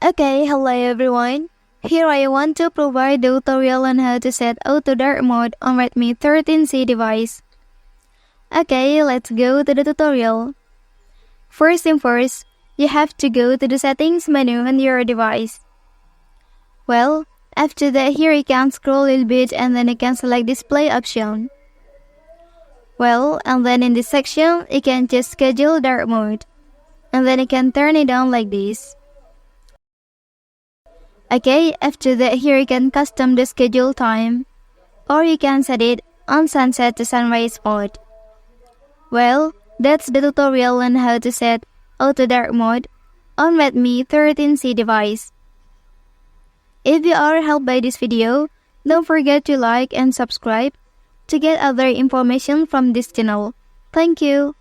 Okay, hello everyone. Here I want to provide the tutorial on how to set auto dark mode on Redmi 13c device. Okay, let's go to the tutorial. First thing first, you have to go to the settings menu on your device. Well, after that here you can scroll a little bit and then you can select display option. Well, and then in this section, you can just schedule dark mode. And then you can turn it on like this. Okay, after that here you can custom the schedule time. Or you can set it on sunset to sunrise mode. Well, that's the tutorial on how to set auto dark mode on Redmi 13c device. If you are helped by this video, don't forget to like and subscribe to get other information from this channel. Thank you.